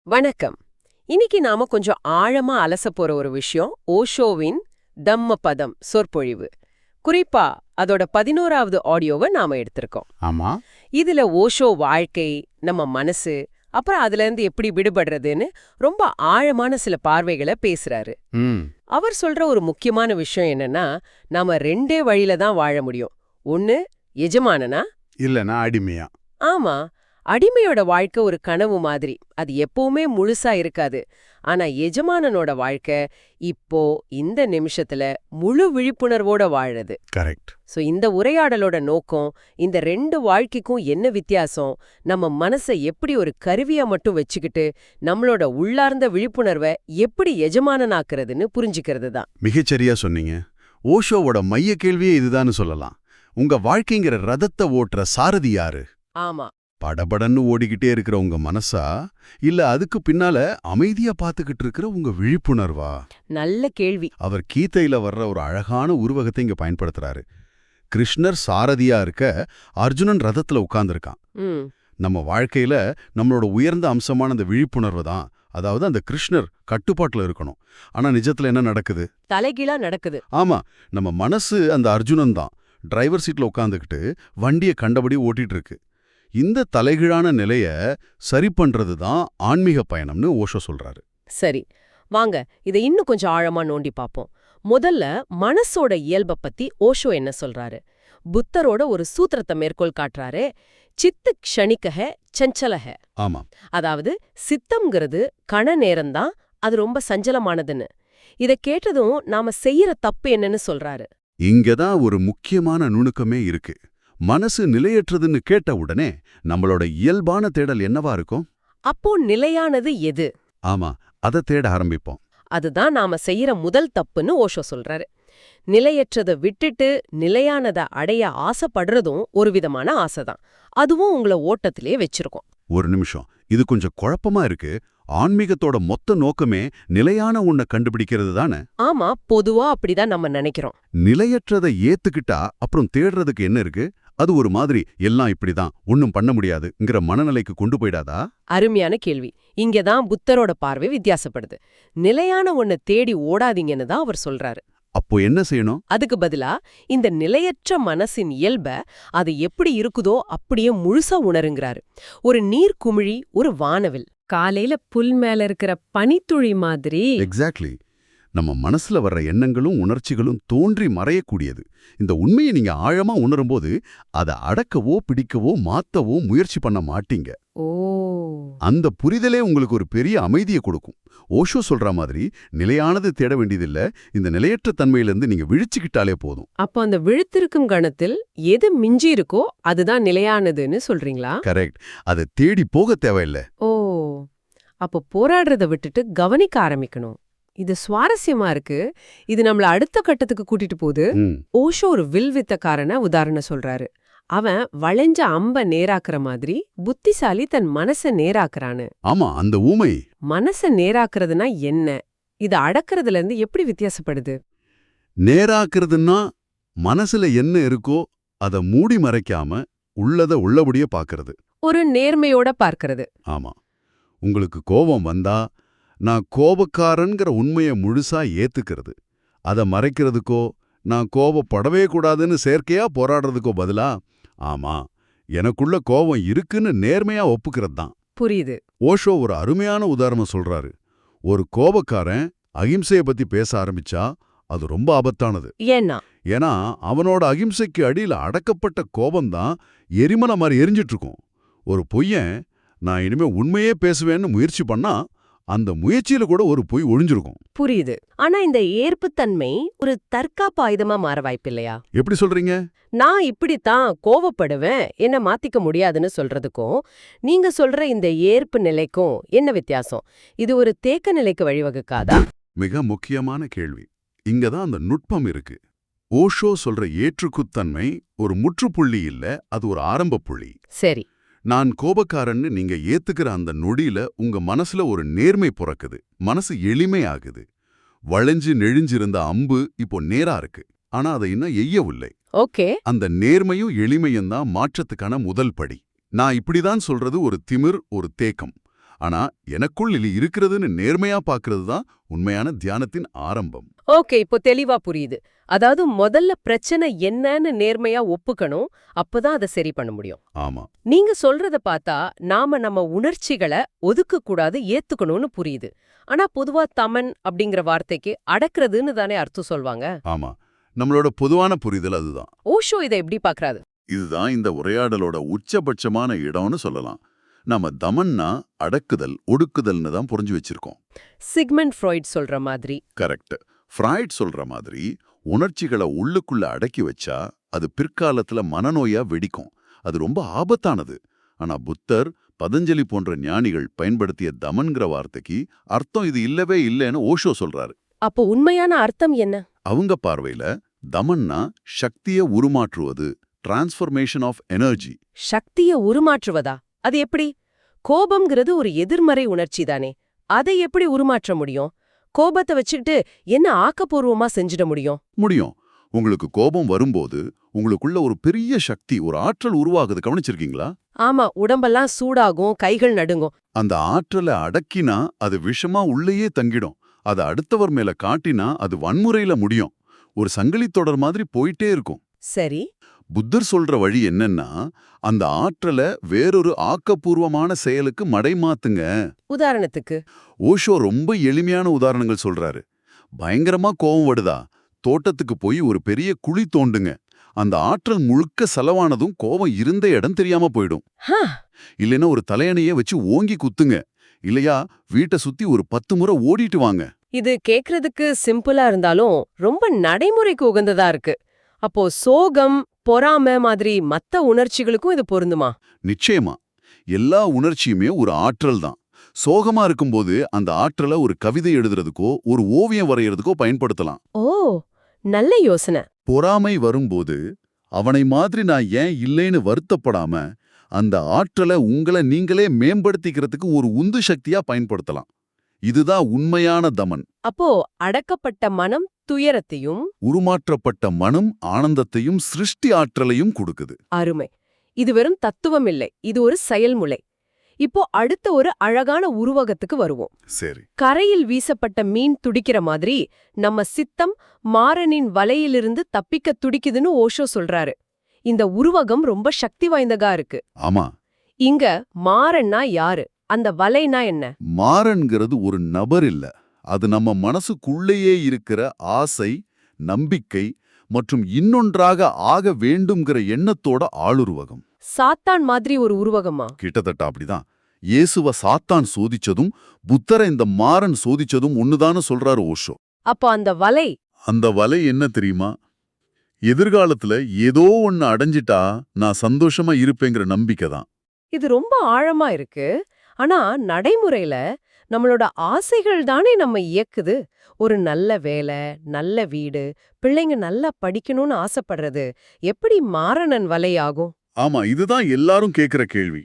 வணக்கம். இன்னைக்கு நாம கொஞ்சம் ஆழமா அலசப் போற ஒரு விஷயம் ஓஷோவின் தம்மபதம் சொற்பொழிவு. குறிப்பா அதோட 11வது ஆடியோவை நாம எடுத்திருக்கோம். ஆமா. இதுல ஓஷோ வாழ்க்கை, நம்ம மனசு, அப்புறம் அதுல இருந்து எப்படி விடுபடுறதுன்னு ரொம்ப ஆழமான சில பார்வைகளை பேசுறாரு. ம். அவர் சொல்ற ஒரு முக்கியமான விஷயம் என்னன்னா, நாம ரெண்டே வழியில தான் வாழ முடியும். ஒன்னு எஜமானனா, இல்லனா அடிமையா. ஆமா, அடிமையோட வாழ்க்கை ஒரு கனவு மாதிரி, அது எப்பவுமே முழுசா இருக்காது. ஆனா எஜமானனோட வாழ்க்கை இப்போ இந்த நிமிஷத்துல முழு விழிப்புணர்வோட வாழுது. கரெக்ட். சோ இந்த உரையாடலோட நோக்கம், இந்த ரெண்டு வாழ்க்கைக்கும் என்ன வித்தியாசம், நம்ம மனசை எப்படி ஒரு கருவியா மட்டும் வச்சுக்கிட்டு நம்மளோட உள்ளார்ந்த விழிப்புணர்வை எப்படி எஜமானனாக்குறதுன்னு புரிஞ்சுக்கிறது தான். மிகச்சரியா சொன்னீங்க. ஓஷோவோட மைய கேள்வியே இதுதான்னு சொல்லலாம். உங்க வாழ்க்கைங்கிற ரதத்தை ஓட்டுற சாரதி யாரு? ஆமா, படபடன்னு ஓடிக்கிட்டே இருக்கிற உங்க மனசா, இல்ல அதுக்கு பின்னால அமைதியா பாத்துக்கிட்டு இருக்கிற உங்க விழிப்புணர்வா? நல்ல கேள்வி. அவர் கீதையில வர்ற ஒரு அழகான உருவகத்தை இங்க பயன்படுத்துறாரு. கிருஷ்ணர் சாரதியா இருக்க, அர்ஜுனன் ரதத்துல உட்கார்ந்திருக்கான். ம் நம்ம வாழ்க்கையில நம்மளோட உயர்ந்த அம்சமான அந்த விழிப்புணர்வு தான், அதாவது அந்த கிருஷ்ணர் கட்டுப்பாட்டுல இருக்கணும். ஆனா நிஜத்துல என்ன நடக்குது? தலைகீழா நடக்குது. ஆமா, நம்ம மனசு அந்த அர்ஜுனன் தான் டிரைவர் சீட்ல உட்காந்துக்கிட்டு வண்டியை கண்டபடி ஓட்டிட்டு இருக்கு. இந்த தலைகீழான நிலைய சரி பண்றது தான் ஆன்மீக பயணம்னு ஓஷோ சொல்றாரு. சரி, வாங்க இதை இன்னும் கொஞ்சம் ஆழமா நோண்டி பார்ப்போம். முதல்ல மனசோட இயல்பை பத்தி ஓஷோ என்ன சொல்றாரு? புத்தரோட ஒரு சூத்திரத்தை மேற்கோள் காட்டுறாரு. சித்து க்ஷணிகஹ சஞ்சலஹ. ஆமா. அதாவது சித்தம்ங்கிறது கண நேரம்தான், அது ரொம்ப சஞ்சலமானதுன்னு. இத கேட்டதும் நாம செய்யற தப்பு என்னன்னு சொல்றாரு. இங்கதான் ஒரு முக்கியமான நுணுக்கமே இருக்கு. மனசு நிலையற்றதுன்னு கேட்ட உடனே நம்மளோட இயல்பான தேடல் என்னவா இருக்கும்? அப்போ நிலையானது எது? ஆமா, அதை தேட ஆரம்பிப்போம். அதுதான் நாம செய்யற முதல் தப்புன்னு ஓஷோ சொல்றாரு. நிலையற்றதை விட்டுட்டு நிலையானதை அடைய ஆசைப்படுறதும் ஒரு விதமான ஆசைதான். அதுவும் உங்களை ஓட்டத்திலே வச்சிருக்கோம். ஒரு நிமிஷம், இது கொஞ்சம் குழப்பமா இருக்கு. ஆன்மீகத்தோட மொத்த நோக்கமே நிலையான ஒன்ன கண்டுபிடிக்கிறது தானே? ஆமா, பொதுவா அப்படிதான் நம்ம நினைக்கிறோம். நிலையற்றதை ஏத்துக்கிட்டா அப்புறம் தேடுறதுக்கு என்ன இருக்கு? அது ஒரு மாதிரி எல்லாம் இப்படிதான், ஒன்னும் பண்ண முடியாதுங்கிற மனநிலைக்கு கொண்டு போயிடாதா? அருமையான கேள்வி. இங்கதான் புத்தரோட பார்வை வித்தியாசப்படுது. நிலையான ஒன்ன தேடி ஓடாதீங்கன்னு தான் அவர் சொல்றாரு. அப்போ என்ன செய்யணும்? அதுக்கு பதிலா இந்த நிலையற்ற மனசின் இயல்ப அது எப்படி இருக்குதோ அப்படியே முழுசா உணருங்கிறாரு. ஒரு நீர்க்குமிழி, ஒரு வானவில், காலையில புல் மேல இருக்கிற பனித்துளி மாதிரி. எக்ஸாக்ட்லி. நம்ம மனசுல வர்ற எண்ணங்களும் உணர்ச்சிகளும் தோன்றி மறையக்கூடியது. இந்த உண்மையை நீங்க ஆழமா உணரும்போது அதை அடக்கவோ பிடிக்கவோ மாத்தவோ முயற்சி பண்ண மாட்டீங்க. ஓ, அந்த புரிதலே உங்களுக்கு ஒரு பெரிய அமைதியை கொடுக்கும். ஓஷோ சொல்ற மாதிரி நிலையானது தேட வேண்டியதில்ல, இந்த நிலையற்ற தன்மையிலிருந்து நீங்க விழிச்சுக்கிட்டாலே போதும். அப்போ அந்த விழித்திருக்கும் கணத்தில் எது மிஞ்சி இருக்கோ அதுதான் நிலையானதுன்னு சொல்றீங்களா? கரெக்ட். அதை தேடி போக தேவையில்லை. ஓ, அப்போ போராடுறத விட்டுட்டு கவனிக்க ஆரம்பிக்கணும். இது சுவாரஸ்யமா இருக்கு. இது நம்மள அடுத்த கட்டத்துக்கு கூட்டிட்டு போகுது. ம். ஓஷோ ஒரு வில் வித்தக்காரன உதாரணம் சொல்றாரு. அவன் வளைஞ்ச அம்ப நேராக்குற மாதிரி புத்திசாலி தன் மனச நேராக்குறான்னு. ஆமா, அந்த ஊமை. மனச நேராக்குறதுனா என்ன? இது அடக்குறதுல இருந்து எப்படி வித்தியாசப்படுது? நேராக்குறதுன்னா மனசுல என்ன இருக்கோ அதை மூடி மறைக்காம உள்ளத உள்ளபடியே பார்க்கறது. ஒரு நேர்மையோட பார்க்கறது. ஆமா, உங்களுக்கு கோபம் வந்தா நான் கோபக்காரன்கிற உண்மையை முழுசா ஏத்துக்கிறது. அதை மறைக்கிறதுக்கோ நான் கோபப்படவே கூடாதுன்னு செயற்கையா போராடுறதுக்கோ பதிலா, ஆமா எனக்குள்ள கோபம் இருக்குன்னு நேர்மையா ஒப்புக்கிறது தான். புரியுது. ஓஷோ ஒரு அருமையான உதாரணம் சொல்றாரு. ஒரு கோபக்காரன் அகிம்சையை பத்தி பேச ஆரம்பிச்சா அது ரொம்ப ஆபத்தானது. ஏன்னா அவனோட அகிம்சைக்கு அடியில அடக்கப்பட்ட கோபம்தான் எரிமலை மாதிரி எரிஞ்சிட்டு இருக்கும். ஒரு பொய்யன் நான் இனிமே உண்மையே பேசுவேன்னு முயற்சி பண்ணா அந்த முயற்சியில கூட ஒரு பொய் ஒழிஞ்சிருக்கும். புரியுது. ஆனா இந்த ஏற்புத்தன்மை ஒரு தற்காப்பு ஆயுதமா மாற வாய்ப்பில்லையா? எப்படி சொல்றீங்க? நான் இப்படித்தான் கோவப்படுவேன், என்ன மாத்திக்க முடியாதுன்னு சொல்றதுக்கும் நீங்க சொல்ற இந்த ஏற்பு நிலைக்கும் என்ன வித்தியாசம்? இது ஒரு தேக்க நிலைக்கு வழிவகுக்காதா? மிக முக்கியமான கேள்வி. இங்கதான் அந்த நுட்பம் இருக்கு. ஓஷோ சொல்ற ஏற்றுக்குத்தன்மை ஒரு முற்றுப்புள்ளி இல்ல, அது ஒரு ஆரம்ப புள்ளி. சரி. நான் கோபக்காரன்னு நீங்க ஏத்துக்கிற அந்த நொடியில உங்க மனசுல ஒரு நேர்மை பிறக்குது. மனசு எளிமையாகுது. வளைஞ்சு நெழிஞ்சிருந்த அம்பு இப்போ நேரா இருக்கு. ஆனா அதை இன்னும் எய்யவில்லை. ஓகே. அந்த நேர்மையும் எளிமையும் தான் மாற்றத்துக்கான முதல் படி. நான் இப்படிதான் சொல்றது ஒரு திமிர், ஒரு தேக்கம். ஆனா எனக்குள் இது இருக்கிறதுன்னு நேர்மையா பார்க்கிறது தான் உண்மையான தியானத்தின் ஆரம்பம். ஓகே, இப்போ தெளிவா புரியுது. அதாவது முதல்ல பிரச்சனை என்னன்னு நேர்மையா ஒப்புக்கணும், அப்பதான் அதை சரி பண்ண முடியும். ஆமா, நீங்க சொல்றத பார்த்தா நாம நம்ம உணர்ச்சிகளை ஒதுக்க கூடாது, ஏத்துக்கணும்னு புரியுது. ஆனா பொதுவா தமன் அப்படிங்கிற வார்த்தைக்கு அடக்குறதுன்னு தானே அர்த்தம் சொல்வாங்க. ஆமா. நம்மளோட பொதுவான புரிதல் அதுதான். ஓஷோ இதை எப்படி பார்க்கறாரு? இதுதான் இந்த உரையாடலோட உச்சபட்சமான இடம்னு சொல்லலாம். நாம தமன்னா அடக்குதல், ஒடுக்குதல்னு தான் புரிஞ்சு வச்சிருக்கோம். சிக்மண்ட் ஃப்ராய்ட் சொல்ற மாதிரி. கரெக்ட். ஃப்ராய்ட் சொல்ற மாதிரி உணர்ச்சிகளை உள்ளுக்குள்ள அடக்கி வச்சா அது பிற்காலத்துல மனநோயா வெடிக்கும். அது ரொம்ப ஆபத்தானது. ஆனா புத்தர், பதஞ்சலி போன்ற ஞானிகள் பயன்படுத்திய தமன்கிற வார்த்தைக்கு அர்த்தம் இது இல்லவே இல்லைன்னு ஓஷோ சொல்றாரு. அப்போ உண்மையான அர்த்தம் என்ன? அவங்க பார்வையில தமன்னா சக்தியை உருமாற்றுவது, டிரான்ஸ்ஃபர்மேஷன் ஆஃப் எனர்ஜி. சக்திய உருமாற்றுவதா? அது எப்படி? கோபம்ங்கிறது ஒரு எதிர்மறை உணர்ச்சி தானே, அதை எப்படி உருமாற்ற முடியும்? கோபத்தை வச்சுக்கிட்டு என்ன ஆக்கப்பூர்வமா செஞ்சிட முடியும்? முடியும். உங்களுக்கு கோபம் வரும்போது உங்களுக்குள்ள ஒரு பெரிய சக்தி, ஒரு ஆற்றல் உருவாகுது. கவனிச்சிருக்கீங்களா? ஆமா, உடம்பெல்லாம் சூடாகும், கைகள் நடுங்கும். அந்த ஆற்றலை அடக்கினா அது விஷமா உள்ளேயே தங்கிடும். அதை அடுத்தவர் மேல காட்டினா அது வன்முறையில முடியும். ஒரு சங்கிலித் தொடர் மாதிரி போயிட்டே இருக்கும். சரி. புத்தர் சொல்ற வழி என்னன்னா, அந்த ஆற்றலை வேறொரு ஆக்கப்பூர்வமான செயலுக்கு மடைமாத்துங்க. உதாரணத்துக்கு? ஓஷோ ரொம்ப எளிமையான உதாரணங்கள் சொல்றாரு. பயங்கரமா கோவம் வருதா, தோட்டத்துக்கு போய் ஒரு பெரிய குழி தோண்டுங்க. அந்த ஆற்றல் முழுக்க செலவானதும் கோவம் இருந்த இடம் தெரியாம போயிடும். ஹா, இல்லைன்னா ஒரு தலையணைய வச்சு ஓங்கி குத்துங்க. இல்லையா வீட்டை சுத்தி ஒரு 10 முறை ஓடிட்டு வாங்க. இது கேக்குறதுக்கு சிம்பிளா இருந்தாலும் ரொம்ப நடைமுறைக்கு உகந்ததா இருக்கு. அப்போ சோகம், பொறாமை மாதிரி மத்த உணர்ச்சிகளுக்கும் இது பொருந்துமா? நிச்சயமா. எல்லா உணர்ச்சியுமே ஒரு ஆற்றல் தான். சோகமா இருக்கும்போது அந்த ஆற்றலை ஒரு கவிதை எழுதுறதுக்கோ ஒரு ஓவியம் வரையறதுக்கோ பயன்படுத்தலாம். ஓ, நல்ல யோசனை. பொறாமை வரும்போது அவனை மாதிரி நான் ஏன் இல்லைன்னு வருத்தப்படாம அந்த ஆற்றலை உங்களை நீங்களே மேம்படுத்திக்கிறதுக்கு ஒரு உந்து சக்தியா பயன்படுத்தலாம். இதுதான் உண்மையான தமன். அப்போ அடக்கப்பட்ட மனம் துயரத்தையும், உருமாற்றப்பட்ட மனம் ஆனந்தத்தையும் சிருஷ்டி ஆற்றலையும் கொடுக்குது. அருமை. இது வெறும் தத்துவம் இல்லை, இது ஒரு செயல்முறை. இப்போ அடுத்த ஒரு அழகான உருவகத்துக்கு வருவோம். சரி. கரையில் வீசப்பட்ட மீன் துடிக்கிற மாதிரி நம்ம சித்தம் மாறனின் வலையிலிருந்து தப்பிக்க துடிக்குதுன்னு ஓஷோ சொல்றாரு. இந்த உருவகம் ரொம்ப சக்தி வாய்ந்ததா இருக்கு. ஆமா. இங்க மாறன்னா யாரு, அந்த வலைனா என்ன? மாறன்கிறது ஒரு நபர் இல்ல. அது நம்ம மனசுக்குள்ளேயே இருக்கிற ஆசை, நம்பிக்கை மற்றும் இன்னொன்றாக ஆக வேண்டும்ங்கிற எண்ணத்தோட ஆளுருவகம். சாத்தான் மாதிரி ஒரு உருவகமா? கிட்டத்தட்ட அப்படிதான். இயேசுவ சாத்தான் சோதிச்சதும் புத்தரை இந்த மாறன் சோதிச்சதும் ஒண்ணுதான்னு சொல்றாரு ஓஷோ. அப்போ அந்த வலை? அந்த வலை என்ன தெரியுமா? எதிர்காலத்துல ஏதோ ஒன்னு அடைஞ்சிட்டா நான் சந்தோஷமா இருப்பேங்கிற நம்பிக்கை தான். இது ரொம்ப ஆழமா இருக்கு. ஆனா நடைமுறையில நம்மளோட ஆசைகள் தானே நம்ம இயக்குது. ஒரு நல்ல வேலை, நல்ல வீடு, பிள்ளைங்க நல்லா படிக்கணும்னு ஆசைப்படுறது எப்படி மாரணன் வலையாகும்? ஆமா, இதுதான் எல்லாரும் கேக்குற கேள்வி.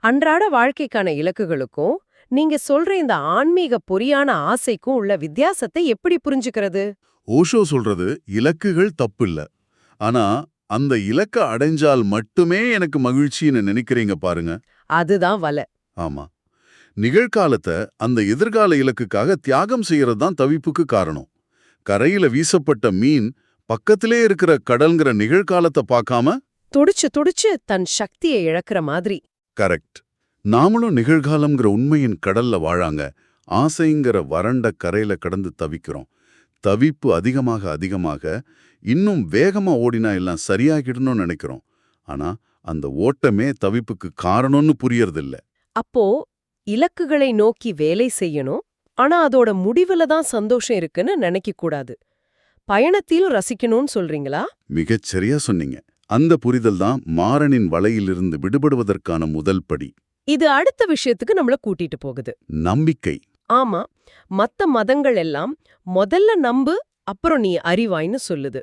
அன்றாட வாழ்க்கைக்கான இலக்குகளுக்கும் நீங்க சொல்ற இந்த ஆன்மீக பொறியான ஆசைக்கும் உள்ள வித்தியாசத்தை எப்படி புரிஞ்சுக்கிறது? ஓஷோ சொல்றது இலக்குகள் தப்பில்ல. ஆனா அந்த இலக்க அடைஞ்சால் மட்டுமே எனக்கு மகிழ்ச்சின்னு நினைக்கிறீங்க பாருங்க. அதுதான் வலை. ஆமா. நிகழ்காலத்தை அந்த எதிர்கால இலக்குக்காக தியாகம் செய்யறது தான் தவிப்புக்கு காரணம். கரையில வீசப்பட்ட மீன் பக்கத்திலே இருக்கிற கடல்ங்கிற நிகழ்காலத்தை பார்க்காம துடிச்சு துடிச்சு தன் சக்தியை இழக்கிற மாதிரி. கரெக்ட். நாமளும் நிகழ்காலம்ங்கிற உண்மையின் கடல்ல வாழாங்க. ஆசைங்கிற வறண்ட கரையில கடந்து தவிக்கிறோம். தவிப்பு அதிகமாக அதிகமாக இன்னும் வேகமா ஓடினா எல்லாம் சரியாகிடணும்னு நினைக்கிறோம். ஆனா அந்த ஓட்டமே தவிப்புக்கு காரணம்னு புரியறதில்ல. அப்போ இலக்குகளை நோக்கி வேலை செய்யணும், ஆனா அதோட முடிவுல தான் சந்தோஷம் இருக்குன்னு நினைக்க கூடாது. பயணத்திலும் ரசிக்கணும்னு சொல்றீங்களா? மிகச் சரியா சொன்னீங்க. அந்த புரிதல் தான் மாறனின் வலையிலிருந்து விடுபடுவதற்கான முதல் படி. இது அடுத்த விஷயத்துக்கு நம்மள கூட்டிட்டு போகுது. நம்பிக்கை. ஆமா, மத்த மதங்கள் எல்லாம் முதல்ல நம்பு, அப்புறம் நீ அறிவாய்ன்னு சொல்லுது.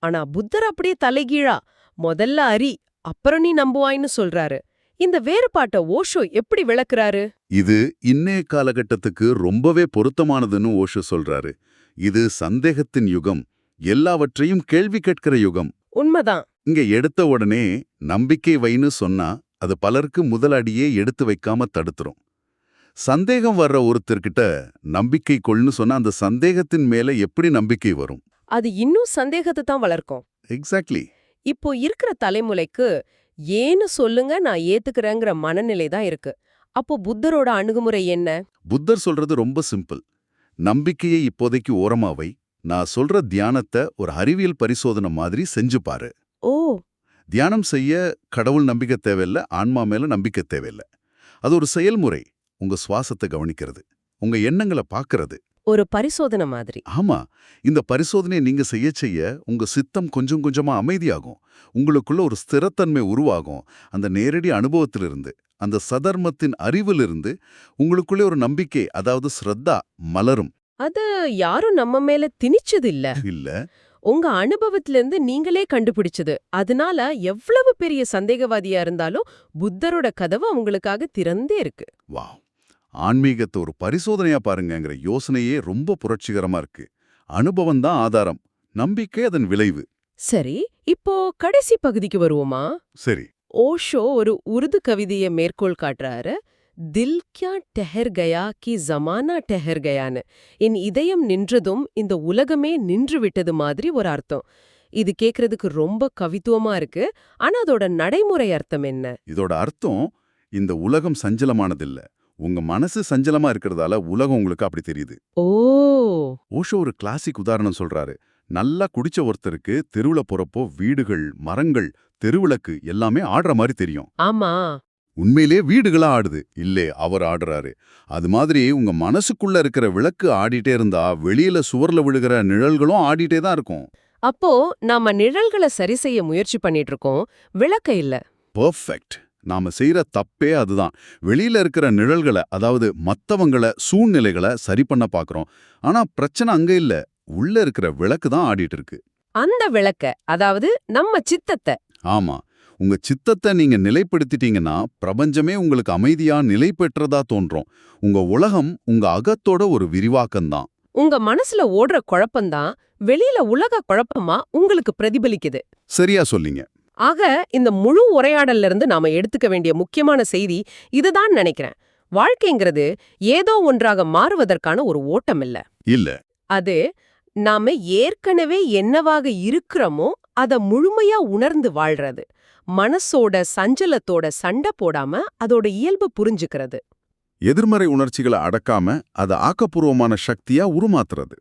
ஆனா புத்தர் அப்படியே தலைகீழா முதல்ல அறி, அப்புறம் நீ நம்புவாய்ன்னு சொல்றாரு. இந்த வேறுபாட்டை ஓஷோ எப்படி விளக்குறாரு? இது இன்னைய காலகட்டத்துக்கு ரொம்பவே பொருத்தமானதுன்னு ஓஷோ சொல்றாரு. இது சந்தேகத்தின் யுகம், எல்லாவற்றையும் கேள்வி கேட்கிற யுகம். உண்மைதான். இங்க எடுத்த உடனே நம்பிக்கை வைன்னு சொன்னா அது பலருக்கு முதல் அடியே எடுத்து வைக்காம தடுத்துரும். சந்தேகம் வர்ற ஒருத்தர்கிட்ட நம்பிக்கை கொள்னு சொன்னா அந்த சந்தேகத்தின் மேல எப்படி நம்பிக்கை வரும்? அது இன்னும் சந்தேகத்தை தான் வளர்க்கும். எக்ஸாக்ட்லி. இப்போ இருக்கிற தலைமுறைக்கு ஏன்னு சொல்லுங்க நான் ஏத்துக்கிறேங்கிற மனநிலை தான் இருக்கு. அப்போ புத்தரோட அணுகுமுறை என்ன? புத்தர் சொல்றது ரொம்ப சிம்பிள். நம்பிக்கையை இப்போதைக்கு ஓரமா வை. நான் சொல்ற தியானத்தை ஒரு அறிவியல் பரிசோதனை மாதிரி செஞ்சு பாரு. ஓ, தியானம் செய்ய கடவுள் நம்பிக்கை தேவையில்ல, ஆன்மா மேல நம்பிக்கை தேவையில்ல. அது ஒரு செயல்முறை. உங்க சுவாசத்தை கவனிக்கிறது, உங்க எண்ணங்களை பார்க்கறது. ஒரு பரிசோதனை மாதிரி. ஆமா, இந்த பரிசோதனையை நீங்க செய்ய உங்க சித்தம் கொஞ்சம் கொஞ்சமா அமைதியாகும். உங்களுக்குள்ள ஒரு ஸ்திரத்தன்மை உருவாகும். அந்த நேரடி அனுபவத்திலிருந்து, அந்த சதர்மத்தின் அறிவிலிருந்து உங்களுக்குள்ளே ஒரு நம்பிக்கை, அதாவது ஸ்ரத்தா மலரும். அது யாரும் நம்ம மேல திணிச்சது இல்ல. இல்ல. உங்க அனுபவத்திலிருந்து நீங்களே கண்டுபிடிச்சது. அதனால எவ்வளவு பெரிய சந்தேகவாதியா இருந்தாலும் புத்தரோட கதவு அவங்களுக்காக திறந்தே இருக்கு. வாவ், ஆன்மீகத்தை ஒரு பரிசோதனையா பாருங்கங்கிற யோசனையே ரொம்ப புரட்சிகரமா இருக்கு. அனுபவம் தான் ஆதாரம், நம்பிக்கை அதன் விளைவு. சரி, இப்போ கடைசி பகுதிக்கு வருவோமா? சரி. ஓஷோ ஒரு உருது கவிதைய மேற்கோள் காட்டுறாரு. தில் கியா டெஹர் கயா கி ஜமானா டெஹர் கயான்னு. என் இதயம் நின்றதும் இந்த உலகமே நின்று விட்டது மாதிரி ஒரு அர்த்தம். இது கேக்குறதுக்கு ரொம்ப கவித்துவமா இருக்கு. ஆனா அதோட நடைமுறை அர்த்தம் என்ன? இதோட அர்த்தம், இந்த உலகம் சஞ்சலமானதில்ல, உங்க மனசு சஞ்சலமா இருக்கிறதால உலகம் உங்களுக்கு அப்படி தெரியுது. ஓ, ஓஷோ ஒரு கிளாசிக் உதாரணம் சொல்றாரு. நல்லா குடிச்ச ஒருத்தருக்கு தெருவுல போறப்போ வீடுகள், மரங்கள், தெருவிளக்கு எல்லாமே ஆடுற மாதிரி தெரியும். ஆமா. உண்மையிலே வீடுகளா ஆடுது இல்லே, அவர் ஆடுறாரு. அது மாதிரி உங்க மனசுக்குள்ள இருக்கிற விளக்கு ஆடிட்டே இருந்தா வெளியில சுவர்ல விழுகிற நிழல்களும் ஆடிட்டே தான் இருக்கும். அப்போ நாம நிழல்களை சரி செய்ய முயற்சி பண்ணிட்டு இருக்கோம், விளக்க இல்ல. பெர்ஃபெக்ட். நாம செய்யற தப்பே அதுதான். வெளியில இருக்கிற நிழல்களை, அதாவது மத்தவங்கள, சூழ்நிலைகளை சரி பண்ண பாக்குறோம். ஆனா பிரச்சனை அங்க இல்ல, உள்ள இருக்கிற விளக்கு தான் ஆடிட்டு இருக்கு. அந்த விளக்க, அதாவது நம்ம சித்தத்தை. ஆமா, உங்க சித்தத்தை நீங்க நிலைப்படுத்திட்டீங்கன்னா பிரபஞ்சமே உங்களுக்கு அமைதியா நிலை பெற்றதா தோன்றும். உங்க உலகம் உங்க அகத்தோட ஒரு விரிவாக்கம்தான். உங்க மனசுல ஓடுற குழப்பம்தான் வெளியில உலக குழப்பமா உங்களுக்கு பிரதிபலிக்குது. சரியா சொல்லிங்க. ஆக இந்த முழு உரையாடல்ல இருந்து நாம எடுத்துக்க வேண்டிய முக்கியமான செய்தி இதுதான் நினைக்கிறேன். வாழ்க்கைங்கிறது ஏதோ ஒன்றாக மாறுவதற்கான ஒரு ஓட்டம் இல்ல. இல்ல. அது நாம ஏற்கனவே என்னவாக இருக்கிறோமோ அத முழுமையா உணர்ந்து வாழ்றது. மனசோட சஞ்சலத்தோட சண்டை போடாம அதோட இயல்பு புரிஞ்சுக்கிறது. எதிர்மறை உணர்ச்சிகளை அடக்காம அதை ஆக்கப்பூர்வமான சக்தியா உருமாத்துறது.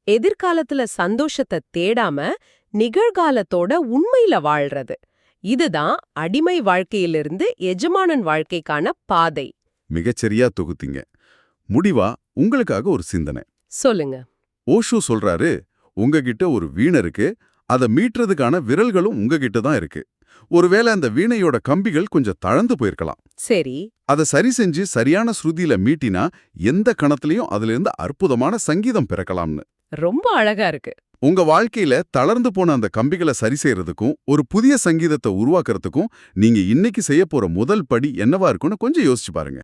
எதிர்காலத்துல சந்தோஷத்தை தேடாம நிகழ்காலத்தோட உண்மையில வாழ்றது. இதுதான் அடிமை வாழ்க்கையிலிருந்து எஜமானன் வாழ்க்கைக்கான பாதை. மிகச்சரியா தொகுத்தீங்க. முடிவா உங்களுக்காக ஒரு சிந்தனை. சொல்லுங்க. ஓஷோ சொல்றாரு, உங்ககிட்ட ஒரு வீணை இருக்கு, அதை மீட்டுறதுக்கான விரல்களும் உங்ககிட்ட தான் இருக்கு. ஒருவேளை அந்த வீணையோட கம்பிகள் கொஞ்சம் தளர்ந்து போயிருக்கலாம். சரி. அதை சரி செஞ்சு சரியான ஸ்ருதியில மீட்டினா எந்த கணத்திலையும் அதுல இருந்து அற்புதமான சங்கீதம் பிறக்கலாம்னு. ரொம்ப அழகா இருக்கு. உங்க வாழ்க்கையில தளர்ந்து போன அந்த கம்பிகளை சரி செய்யறதுக்கும் ஒரு புதிய சங்கீதத்தை உருவாக்குறதுக்கும் நீங்க இன்னைக்கு செய்ய போற முதல் படி என்னவா இருக்கும்னு கொஞ்சம் யோசிச்சு பாருங்க.